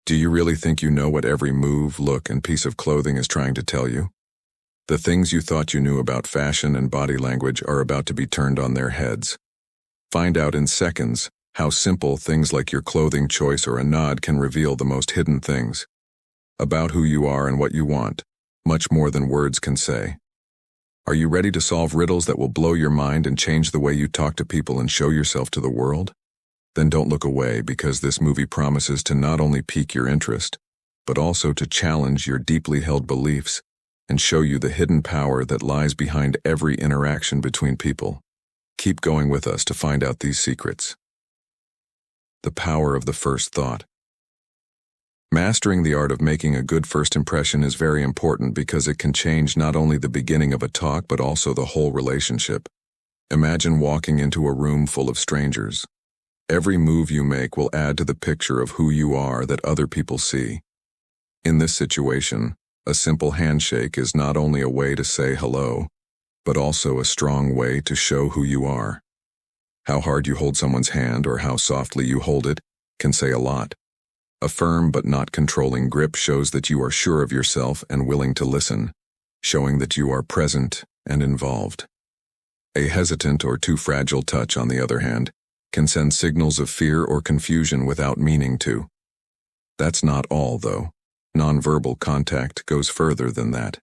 Do you really think you know what every move, look, and piece of clothing is trying to tell you? The things you thought you knew about fashion and body language are about to be turned on their heads. Find out in seconds how simple things like your clothing choice or a nod can reveal the most hidden things about who you are and what you want, much more than words can say. Are you ready to solve riddles that will blow your mind and change the way you talk to people and show yourself to the world? Then don't look away, because this movie promises to not only pique your interest, but also to challenge your deeply held beliefs and show you the hidden power that lies behind every interaction between people. Keep going with us to find out these secrets. The power of the first thought. Mastering the art of making a good first impression is very important, because it can change not only the beginning of a talk but also the whole relationship. Imagine walking into a room full of strangers. Every move you make will add to the picture of who you are that other people see. In this situation, a simple handshake is not only a way to say hello, but also a strong way to show who you are. How hard you hold someone's hand or how softly you hold it can say a lot. A firm but not controlling grip shows that you are sure of yourself and willing to listen, showing that you are present and involved. A hesitant or too fragile touch, on the other hand, can send signals of fear or confusion without meaning to. That's not all, though. Nonverbal contact goes further than that.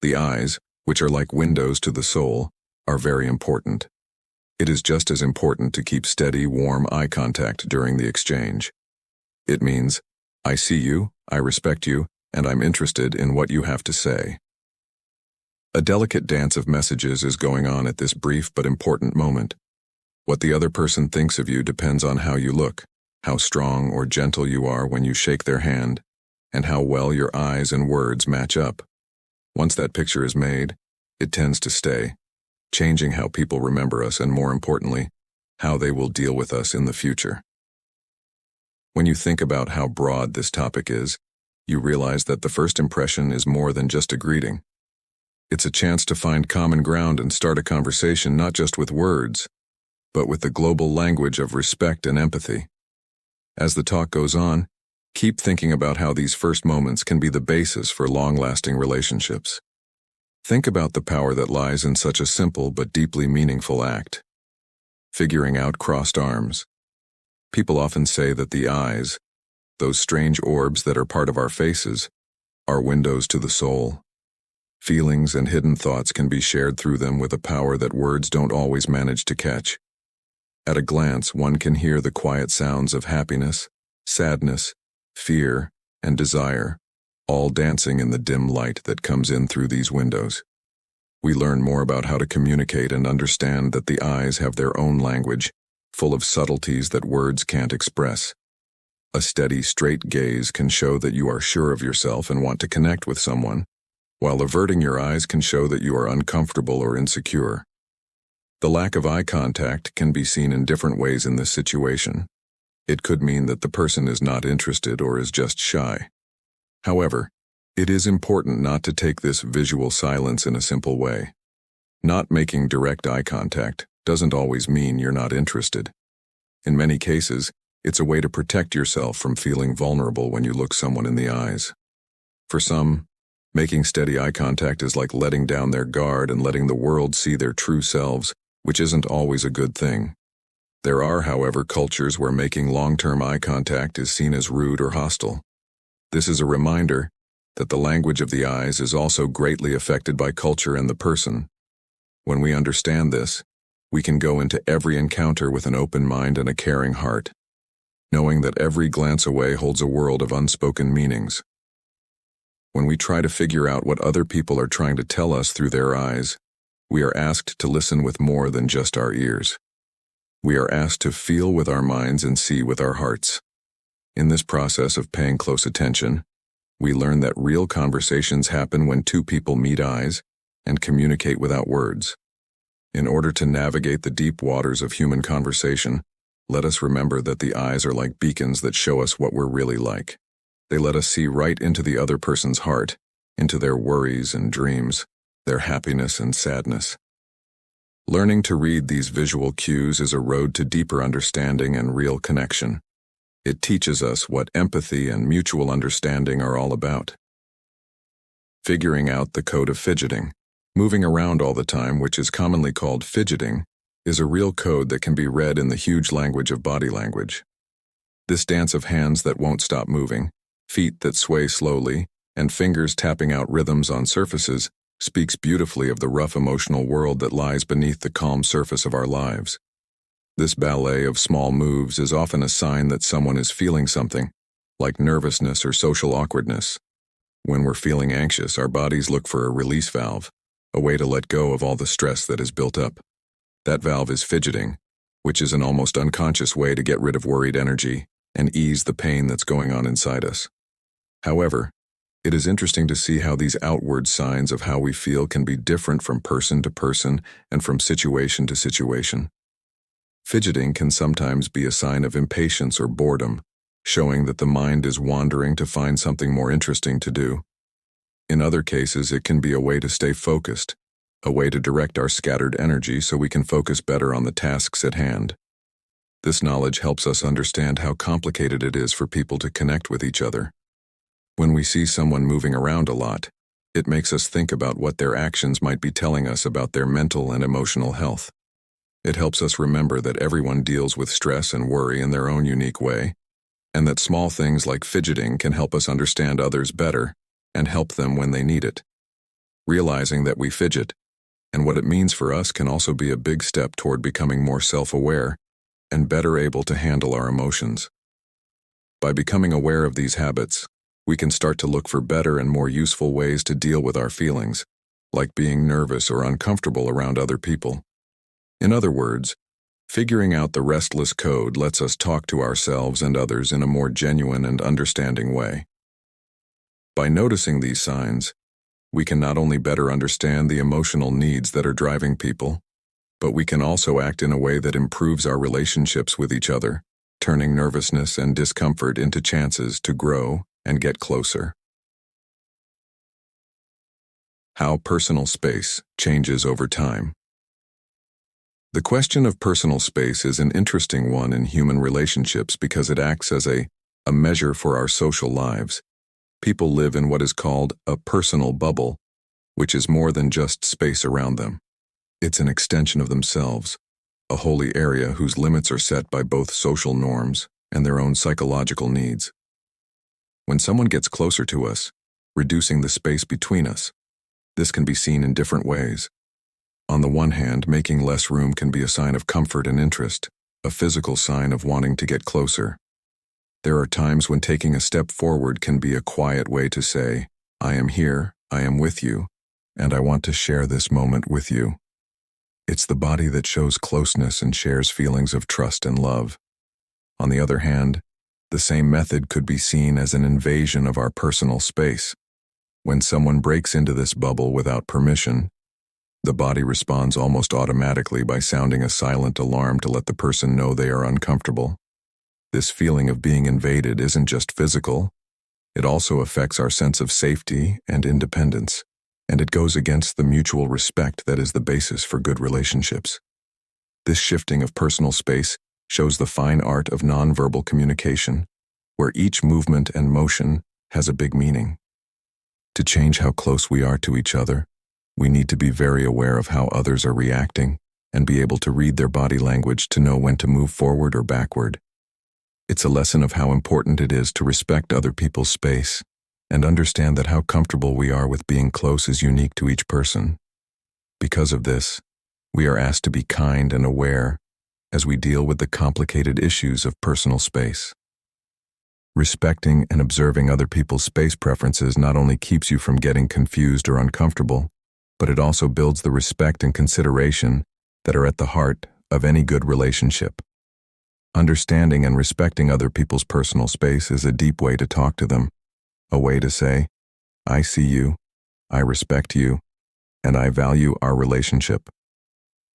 The eyes, which are like windows to the soul, are very important. It is just as important to keep steady, warm eye contact during the exchange. It means, I see you, I respect you, and I'm interested in what you have to say. A delicate dance of messages is going on at this brief but important moment. What the other person thinks of you depends on how you look, how strong or gentle you are when you shake their hand, and how well your eyes and words match up. Once that picture is made, it tends to stay, changing how people remember us and, more importantly, how they will deal with us in the future. When you think about how broad this topic is, you realize that the first impression is more than just a greeting. It's a chance to find common ground and start a conversation not just with words, but with the global language of respect and empathy. As the talk goes on, keep thinking about how these first moments can be the basis for long-lasting relationships. Think about the power that lies in such a simple but deeply meaningful act. Figuring out crossed arms. People often say that the eyes, those strange orbs that are part of our faces, are windows to the soul. Feelings and hidden thoughts can be shared through them with a power that words don't always manage to catch. At a glance, one can hear the quiet sounds of happiness, sadness, fear, and desire, all dancing in the dim light that comes in through these windows. We learn more about how to communicate and understand that the eyes have their own language, full of subtleties that words can't express. A steady, straight gaze can show that you are sure of yourself and want to connect with someone, while averting your eyes can show that you are uncomfortable or insecure. The lack of eye contact can be seen in different ways in this situation. It could mean that the person is not interested or is just shy. However, it is important not to take this visual silence in a simple way. Not making direct eye contact doesn't always mean you're not interested. In many cases, it's a way to protect yourself from feeling vulnerable when you look someone in the eyes. For some, making steady eye contact is like letting down their guard and letting the world see their true selves, which isn't always a good thing. There are, however, cultures where making long-term eye contact is seen as rude or hostile. This is a reminder that the language of the eyes is also greatly affected by culture and the person. When we understand this, we can go into every encounter with an open mind and a caring heart, knowing that every glance away holds a world of unspoken meanings. When we try to figure out what other people are trying to tell us through their eyes, we are asked to listen with more than just our ears. We are asked to feel with our minds and see with our hearts. In this process of paying close attention, we learn that real conversations happen when two people meet eyes and communicate without words. In order to navigate the deep waters of human conversation, let us remember that the eyes are like beacons that show us what we're really like. They let us see right into the other person's heart, into their worries and dreams, their happiness and sadness. Learning to read these visual cues is a road to deeper understanding and real connection. It teaches us what empathy and mutual understanding are all about. Figuring out the code of fidgeting. Moving around all the time, which is commonly called fidgeting, is a real code that can be read in the huge language of body language. This dance of hands that won't stop moving, feet that sway slowly, and fingers tapping out rhythms on surfaces speaks beautifully of the rough emotional world that lies beneath the calm surface of our lives. This ballet of small moves is often a sign that someone is feeling something, like nervousness or social awkwardness. When we're feeling anxious, our bodies look for a release valve, a way to let go of all the stress that is built up. That valve is fidgeting, which is an almost unconscious way to get rid of worried energy and ease the pain that's going on inside us. However, it is interesting to see how these outward signs of how we feel can be different from person to person and from situation to situation. Fidgeting can sometimes be a sign of impatience or boredom, showing that the mind is wandering to find something more interesting to do. In other cases, it can be a way to stay focused, a way to direct our scattered energy so we can focus better on the tasks at hand. This knowledge helps us understand how complicated it is for people to connect with each other. When we see someone moving around a lot, it makes us think about what their actions might be telling us about their mental and emotional health. It helps us remember that everyone deals with stress and worry in their own unique way, and that small things like fidgeting can help us understand others better and help them when they need it. Realizing that we fidget and what it means for us can also be a big step toward becoming more self-aware and better able to handle our emotions. By becoming aware of these habits, we can start to look for better and more useful ways to deal with our feelings, like being nervous or uncomfortable around other people. In other words, figuring out the restless code lets us talk to ourselves and others in a more genuine and understanding way. By noticing these signs, we can not only better understand the emotional needs that are driving people, but we can also act in a way that improves our relationships with each other, turning nervousness and discomfort into chances to grow and get closer. How personal space changes over time. The question of personal space is an interesting one in human relationships because it acts as a measure for our social lives. People live in what is called a personal bubble, which is more than just space around them. It's an extension of themselves, a holy area whose limits are set by both social norms and their own psychological needs. When someone gets closer to us, reducing the space between us, this can be seen in different ways. On the one hand, making less room can be a sign of comfort and interest, a physical sign of wanting to get closer. There are times when taking a step forward can be a quiet way to say, I am here, I am with you, and I want to share this moment with you. It's the body that shows closeness and shares feelings of trust and love. On the other hand, the same method could be seen as an invasion of our personal space. When someone breaks into this bubble without permission, the body responds almost automatically by sounding a silent alarm to let the person know they are uncomfortable. This feeling of being invaded isn't just physical, it also affects our sense of safety and independence, and it goes against the mutual respect that is the basis for good relationships. This shifting of personal space shows the fine art of nonverbal communication, where each movement and motion has a big meaning. To change how close we are to each other, we need to be very aware of how others are reacting and be able to read their body language to know when to move forward or backward. It's a lesson of how important it is to respect other people's space and understand that how comfortable we are with being close is unique to each person. Because of this, we are asked to be kind and aware as we deal with the complicated issues of personal space. Respecting and observing other people's space preferences not only keeps you from getting confused or uncomfortable, but it also builds the respect and consideration that are at the heart of any good relationship. Understanding and respecting other people's personal space is a deep way to talk to them, a way to say, I see you, I respect you, and I value our relationship.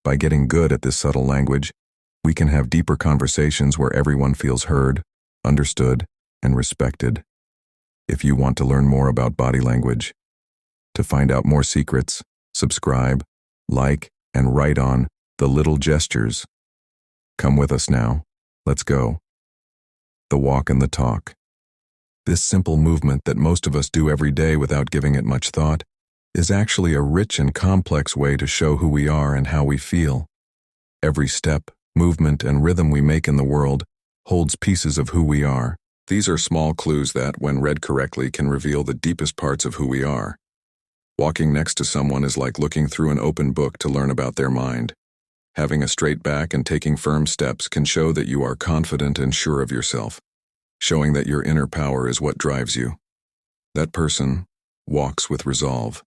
By getting good at this subtle language, we can have deeper conversations where everyone feels heard, understood, and respected. If you want to learn more about body language, to find out more secrets, subscribe, like, and write on the little gestures. Come with us now. Let's go. the walk and the talk. This simple movement that most of us do every day without giving it much thought is actually a rich and complex way to show who we are and how we feel. Every step, movement, and rhythm we make in the world holds pieces of who we are. These are small clues that, when read correctly, can reveal the deepest parts of who we are. Walking next to someone is like looking through an open book to learn about their mind. Having a straight back and taking firm steps can show that you are confident and sure of yourself, showing that your inner power is what drives you. That person walks with resolve,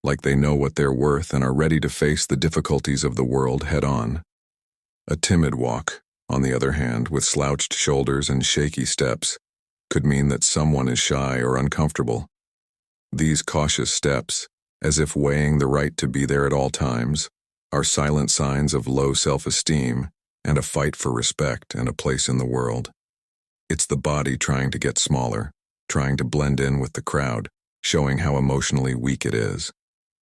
like they know what they're worth and are ready to face the difficulties of the world head-on. A timid walk, on the other hand, with slouched shoulders and shaky steps, could mean that someone is shy or uncomfortable. These cautious steps, as if weighing the right to be there at all times, are silent signs of low self-esteem and a fight for respect and a place in the world. It's the body trying to get smaller, trying to blend in with the crowd, showing how emotionally weak it is.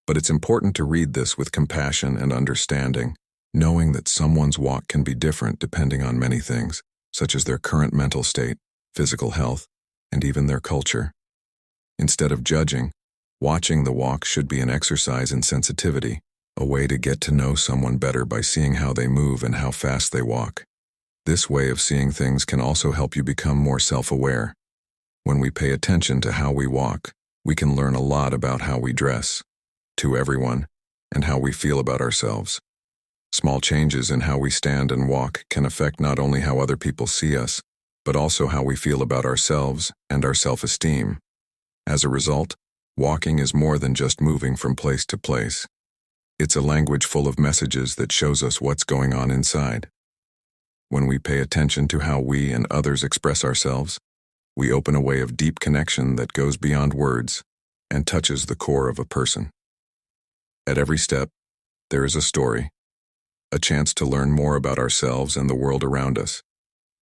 But it's important to read this with compassion and understanding, knowing that someone's walk can be different depending on many things, such as their current mental state, physical health, and even their culture. Instead of judging, watching the walk should be an exercise in sensitivity, a way to get to know someone better by seeing how they move and how fast they walk. This way of seeing things can also help you become more self-aware. When we pay attention to how we walk, we can learn a lot about how we dress, to everyone, and how we feel about ourselves. Small changes in how we stand and walk can affect not only how other people see us, but also how we feel about ourselves and our self-esteem. As a result, walking is more than just moving from place to place. It's a language full of messages that shows us what's going on inside. When we pay attention to how we and others express ourselves, we open a way of deep connection that goes beyond words and touches the core of a person. At every step, there is a story, a chance to learn more about ourselves and the world around us,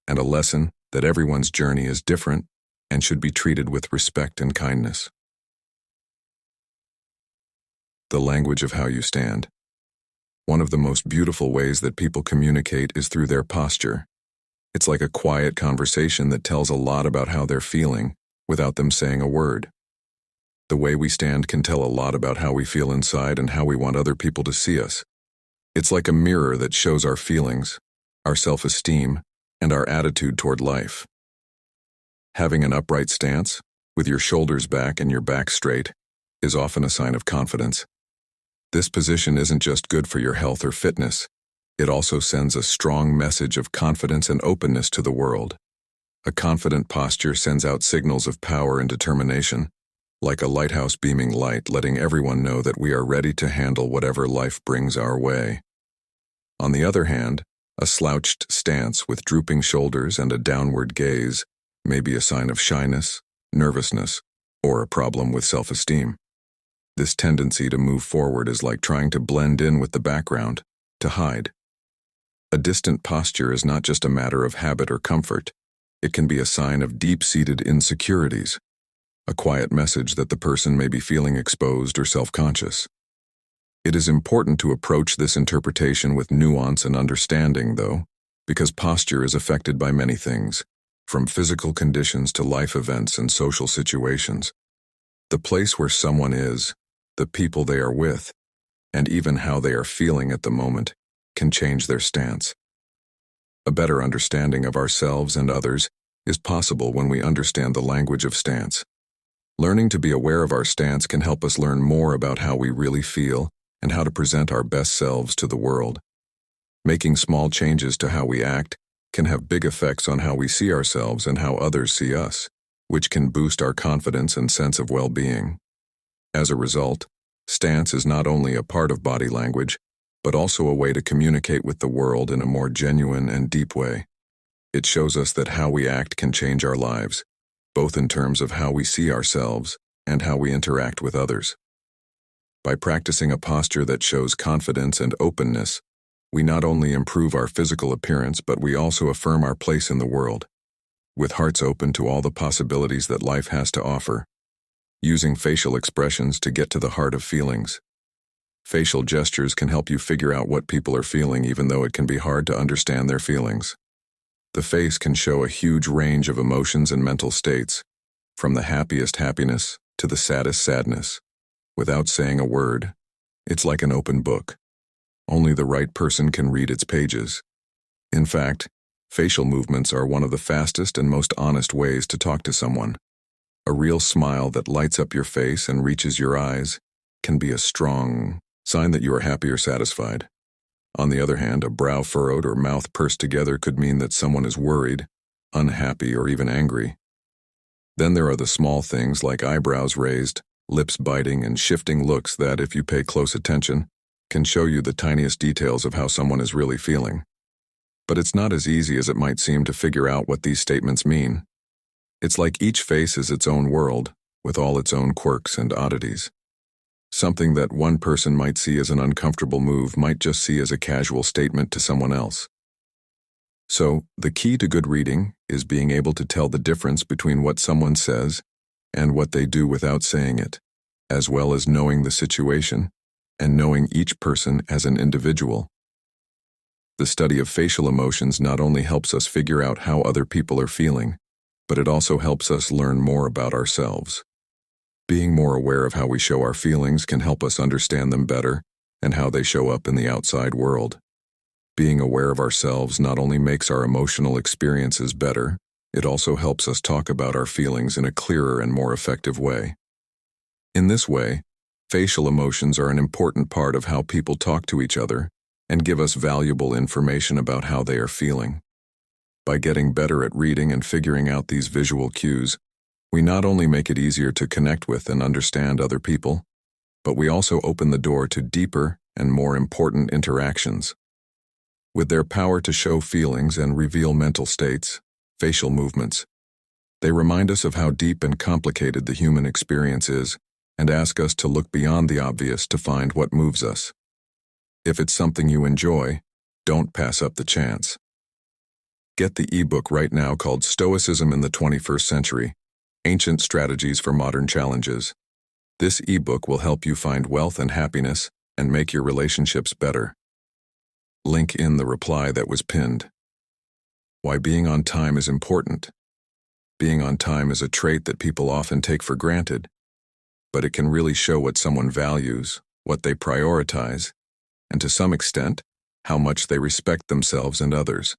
and a lesson that everyone's journey is different and should be treated with respect and kindness. The language of how you stand. One of the most beautiful ways that people communicate is through their posture. It's like a quiet conversation that tells a lot about how they're feeling without them saying a word. The way we stand can tell a lot about how we feel inside and how we want other people to see us. It's like a mirror that shows our feelings, our self-esteem, and our attitude toward life. Having an upright stance, with your shoulders back and your back straight, is often a sign of confidence. This position isn't just good for your health or fitness, it also sends a strong message of confidence and openness to the world. A confident posture sends out signals of power and determination, like a lighthouse beaming light, letting everyone know that we are ready to handle whatever life brings our way. On the other hand, a slouched stance with drooping shoulders and a downward gaze may be a sign of shyness, nervousness, or a problem with self-esteem. This tendency to move forward is like trying to blend in with the background, to hide. A distant posture is not just a matter of habit or comfort. It can be a sign of deep-seated insecurities, a quiet message that the person may be feeling exposed or self-conscious. It is important to approach this interpretation with nuance and understanding, though, because posture is affected by many things, from physical conditions to life events and social situations. The place where someone is, the people they are with, and even how they are feeling at the moment can change their stance. A better understanding of ourselves and others is possible when we understand the language of stance. Learning to be aware of our stance can help us learn more about how we really feel and how to present our best selves to the world. Making small changes to how we act can have big effects on how we see ourselves and how others see us, which can boost our confidence and sense of well-being. As a result, stance is not only a part of body language, but also a way to communicate with the world in a more genuine and deep way. It shows us that how we act can change our lives, both in terms of how we see ourselves and how we interact with others. By practicing a posture that shows confidence and openness, we not only improve our physical appearance, but we also affirm our place in the world, with hearts open to all the possibilities that life has to offer. Using facial expressions to get to the heart of feelings. Facial gestures can help you figure out what people are feeling, even though it can be hard to understand their feelings. The face can show a huge range of emotions and mental states, from the happiest happiness to the saddest sadness. Without saying a word, it's like an open book. Only the right person can read its pages. In fact, facial movements are one of the fastest and most honest ways to talk to someone. A real smile that lights up your face and reaches your eyes can be a strong sign that you are happy or satisfied. On the other hand, a brow furrowed or mouth pursed together could mean that someone is worried, unhappy, or even angry. Then there are the small things like eyebrows raised, lips biting, and shifting looks that, if you pay close attention, can show you the tiniest details of how someone is really feeling. But it's not as easy as it might seem to figure out what these statements mean. It's like each face is its own world, with all its own quirks and oddities. Something that one person might see as an uncomfortable move might just see as a casual statement to someone else. So, the key to good reading is being able to tell the difference between what someone says and what they do without saying it, as well as knowing the situation and knowing each person as an individual. The study of facial emotions not only helps us figure out how other people are feeling, but it also helps us learn more about ourselves. Being more aware of how we show our feelings can help us understand them better and how they show up in the outside world. Being aware of ourselves not only makes our emotional experiences better, it also helps us talk about our feelings in a clearer and more effective way. In this way, facial emotions are an important part of how people talk to each other and give us valuable information about how they are feeling. By getting better at reading and figuring out these visual cues, we not only make it easier to connect with and understand other people, but we also open the door to deeper and more important interactions. With their power to show feelings and reveal mental states, facial movements, they remind us of how deep and complicated the human experience is and ask us to look beyond the obvious to find what moves us. If it's something you enjoy, don't pass up the chance. Get the ebook right now called Stoicism in the 21st Century: Ancient Strategies for Modern Challenges. This ebook will help you find wealth and happiness and make your relationships better. Link in the reply that was pinned. Why being on time is important. Being on time is a trait that people often take for granted, but it can really show what someone values, what they prioritize, and to some extent, how much they respect themselves and others.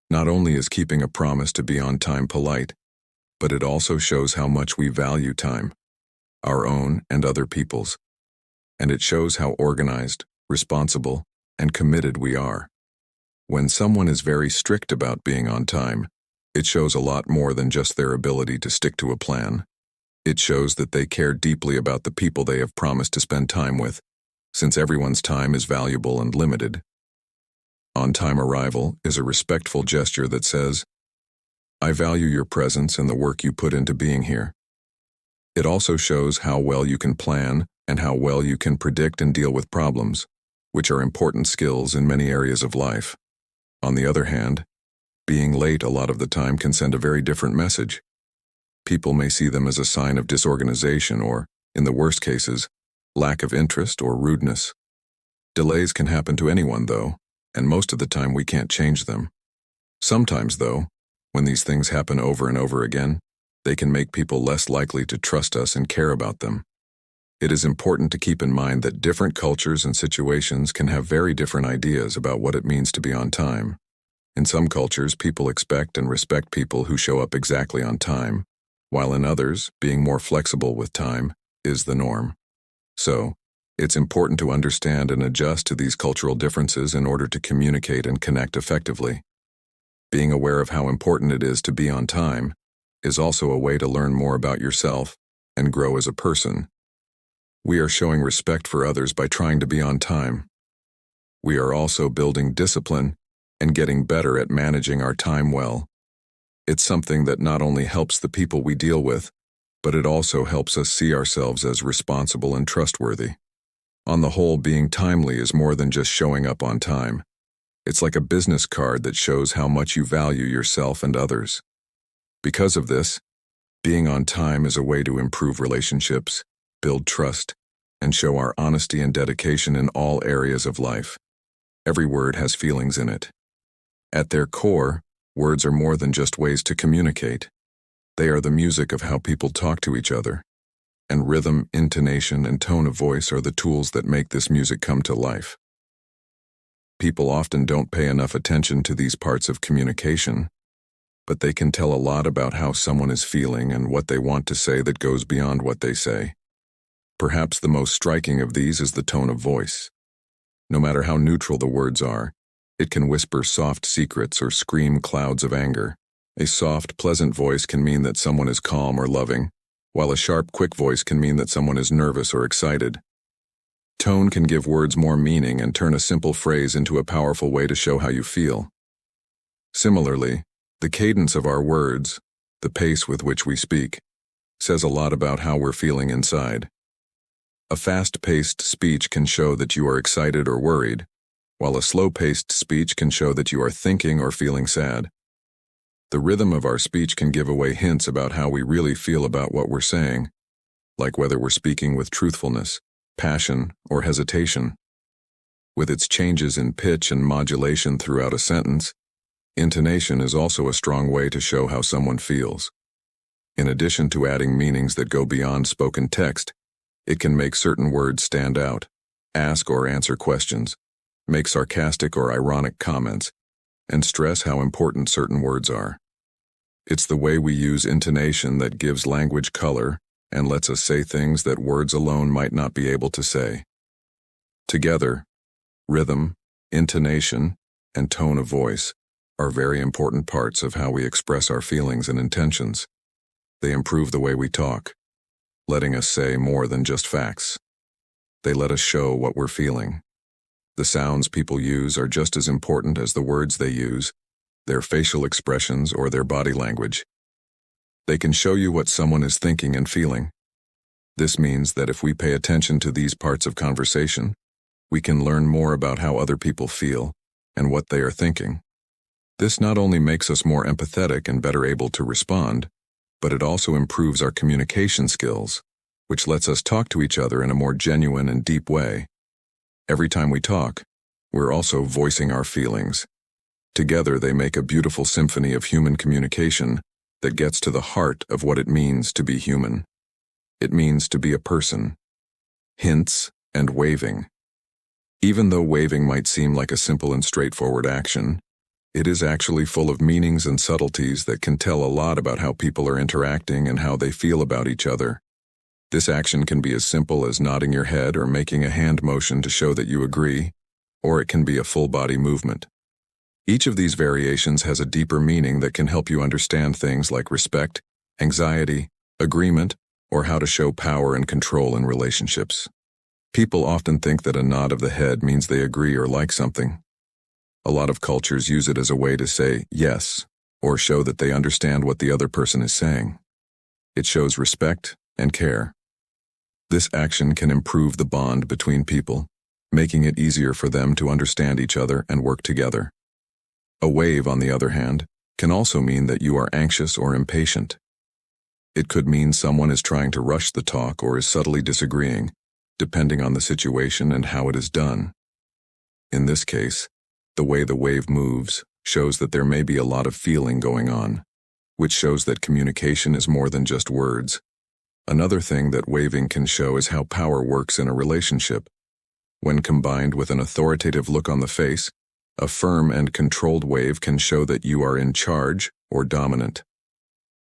Not only is keeping a promise to be on time polite, but it also shows how much we value time, our own and other people's. And it shows how organized, responsible, and committed we are. When someone is very strict about being on time, it shows a lot more than just their ability to stick to a plan. It shows that they care deeply about the people they have promised to spend time with, since everyone's time is valuable and limited. On-time arrival is a respectful gesture that says, "I value your presence and the work you put into being here." It also shows how well you can plan and how well you can predict and deal with problems, which are important skills in many areas of life. On the other hand, being late a lot of the time can send a very different message. People may see them as a sign of disorganization or, in the worst cases, lack of interest or rudeness. Delays can happen to anyone, though, and most of the time we can't change them. Sometimes, though, when these things happen over and over again, they can make people less likely to trust us and care about them. It is important to keep in mind that different cultures and situations can have very different ideas about what it means to be on time. In some cultures, people expect and respect people who show up exactly on time, while in others, being more flexible with time is the norm. So, it's important to understand and adjust to these cultural differences in order to communicate and connect effectively. Being aware of how important it is to be on time is also a way to learn more about yourself and grow as a person. We are showing respect for others by trying to be on time. We are also building discipline and getting better at managing our time well. It's something that not only helps the people we deal with, but it also helps us see ourselves as responsible and trustworthy. On the whole, being timely is more than just showing up on time. It's like a business card that shows how much you value yourself and others. Because of this, being on time is a way to improve relationships, build trust, and show our honesty and dedication in all areas of life. Every word has feelings in it. At their core, Words are more than just ways to communicate. They are the music of how people talk to each other. And rhythm, intonation, and tone of voice are the tools that make this music come to life. People often don't pay enough attention to these parts of communication, but they can tell a lot about how someone is feeling and what they want to say that goes beyond what they say. Perhaps the most striking of these is the tone of voice. No matter how neutral the words are, it can whisper soft secrets or scream clouds of anger. A soft, pleasant voice can mean that someone is calm or loving, while a sharp, quick voice can mean that someone is nervous or excited. Tone can give words more meaning and turn a simple phrase into a powerful way to show how you feel. Similarly, the cadence of our words, the pace with which we speak, says a lot about how we're feeling inside. A fast-paced speech can show that you are excited or worried, while a slow-paced speech can show that you are thinking or feeling sad. The rhythm of our speech can give away hints about how we really feel about what we're saying, like whether we're speaking with truthfulness, passion, or hesitation. With its changes in pitch and modulation throughout a sentence, intonation is also a strong way to show how someone feels. In addition to adding meanings that go beyond spoken text, it can make certain words stand out, ask or answer questions, make sarcastic or ironic comments, and stress how important certain words are. It's the way we use intonation that gives language color and lets us say things that words alone might not be able to say. Together, rhythm, intonation, and tone of voice are very important parts of how we express our feelings and intentions. They improve the way we talk, letting us say more than just facts. They let us show what we're feeling. The sounds people use are just as important as the words they use, their facial expressions or their body language. They can show you what someone is thinking and feeling. This means that if we pay attention to these parts of conversation, we can learn more about how other people feel and what they are thinking. This not only makes us more empathetic and better able to respond, but it also improves our communication skills, which lets us talk to each other in a more genuine and deep way. Every time we talk, we're also voicing our feelings. Together they make a beautiful symphony of human communication that gets to the heart of what it means to be human. It means to be a person. Hints and waving. Even though waving might seem like a simple and straightforward action, it is actually full of meanings and subtleties that can tell a lot about how people are interacting and how they feel about each other. This action can be as simple as nodding your head or making a hand motion to show that you agree, or it can be a full-body movement. Each of these variations has a deeper meaning that can help you understand things like respect, anxiety, agreement, or how to show power and control in relationships. People often think that a nod of the head means they agree or like something. A lot of cultures use it as a way to say yes, or show that they understand what the other person is saying. It shows respect and care. This action can improve the bond between people, making it easier for them to understand each other and work together. A wave, on the other hand, can also mean that you are anxious or impatient. It could mean someone is trying to rush the talk or is subtly disagreeing, depending on the situation and how it is done. In this case, the way the wave moves shows that there may be a lot of feeling going on, which shows that communication is more than just words. Another thing that waving can show is how power works in a relationship. When combined with an authoritative look on the face, a firm and controlled wave can show that you are in charge or dominant.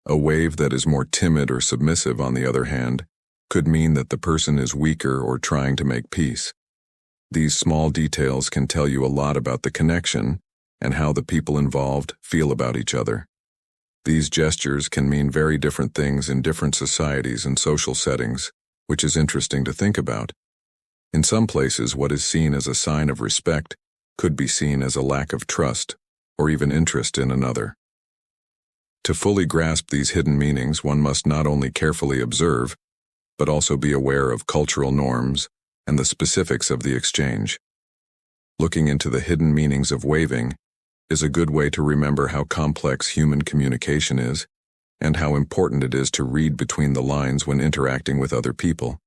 A wave that is more timid or submissive, on the other hand, could mean that the person is weaker or trying to make peace. These small details can tell you a lot about the connection and how the people involved feel about each other. These gestures can mean very different things in different societies and social settings, which is interesting to think about. In some places, what is seen as a sign of respect could be seen as a lack of trust or even interest in another. To fully grasp these hidden meanings, one must not only carefully observe, but also be aware of cultural norms and the specifics of the exchange. Looking into the hidden meanings of waving is a good way to remember how complex human communication is and how important it is to read between the lines when interacting with other people.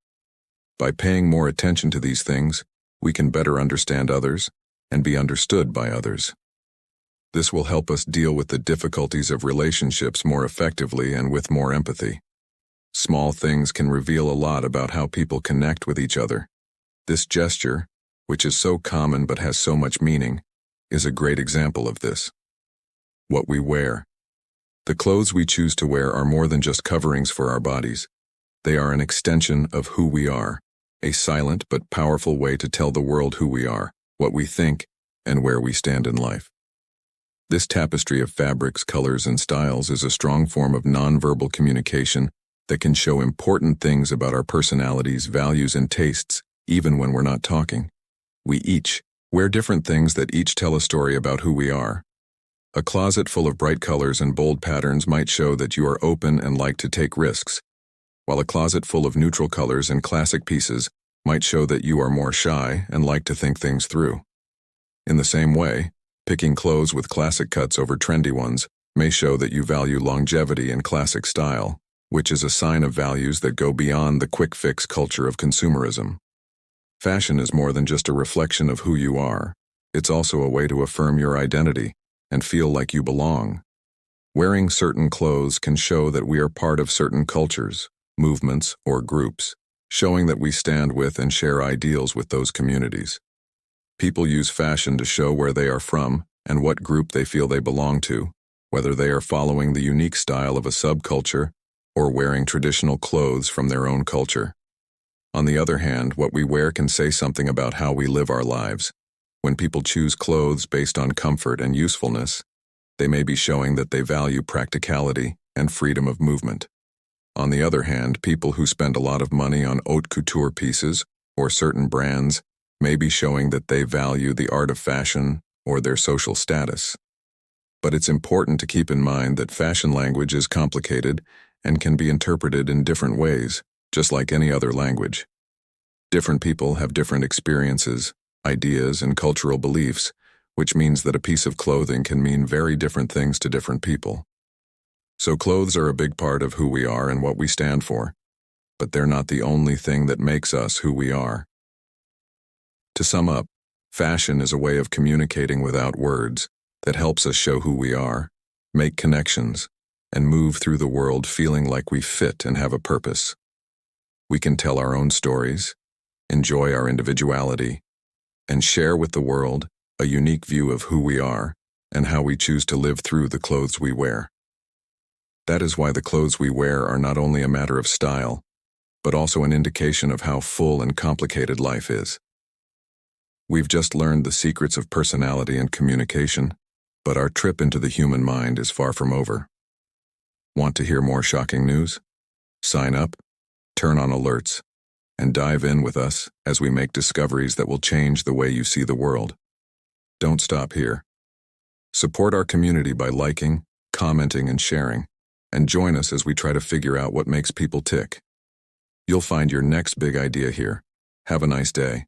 By paying more attention to these things, we can better understand others and be understood by others. This will help us deal with the difficulties of relationships more effectively and with more empathy. Small things can reveal a lot about how people connect with each other. This gesture, which is so common but has so much meaning, is a great example of this. What we wear. The clothes we choose to wear are more than just coverings for our bodies. They are an extension of who we are, a silent but powerful way to tell the world who we are, what we think, and where we stand in life. This tapestry of fabrics, colors, and styles is a strong form of nonverbal communication that can show important things about our personalities, values, and tastes, even when we're not talking. We each wear different things that each tell a story about who we are. A closet full of bright colors and bold patterns might show that you are open and like to take risks, while a closet full of neutral colors and classic pieces might show that you are more shy and like to think things through. In the same way, picking clothes with classic cuts over trendy ones may show that you value longevity and classic style, which is a sign of values that go beyond the quick-fix culture of consumerism. Fashion is more than just a reflection of who you are. It's also a way to affirm your identity and feel like you belong. Wearing certain clothes can show that we are part of certain cultures, movements, or groups, showing that we stand with and share ideals with those communities. People use fashion to show where they are from and what group they feel they belong to, whether they are following the unique style of a subculture or wearing traditional clothes from their own culture. On the other hand, what we wear can say something about how we live our lives. When people choose clothes based on comfort and usefulness, they may be showing that they value practicality and freedom of movement. On the other hand, people who spend a lot of money on haute couture pieces or certain brands may be showing that they value the art of fashion or their social status. But it's important to keep in mind that fashion language is complicated and can be interpreted in different ways, just like any other language. Different people have different experiences, ideas, and cultural beliefs, which means that a piece of clothing can mean very different things to different people. So clothes are a big part of who we are and what we stand for, but they're not the only thing that makes us who we are. To sum up, fashion is a way of communicating without words that helps us show who we are, make connections, and move through the world feeling like we fit and have a purpose. We can tell our own stories, enjoy our individuality, and share with the world a unique view of who we are and how we choose to live through the clothes we wear. That is why the clothes we wear are not only a matter of style, but also an indication of how full and complicated life is. We've just learned the secrets of personality and communication, but our trip into the human mind is far from over. Want to hear more shocking news? Sign up, turn on alerts, and dive in with us as we make discoveries that will change the way you see the world. Don't stop here. Support our community by liking, commenting, and sharing, and join us as we try to figure out what makes people tick. You'll find your next big idea here. Have a nice day.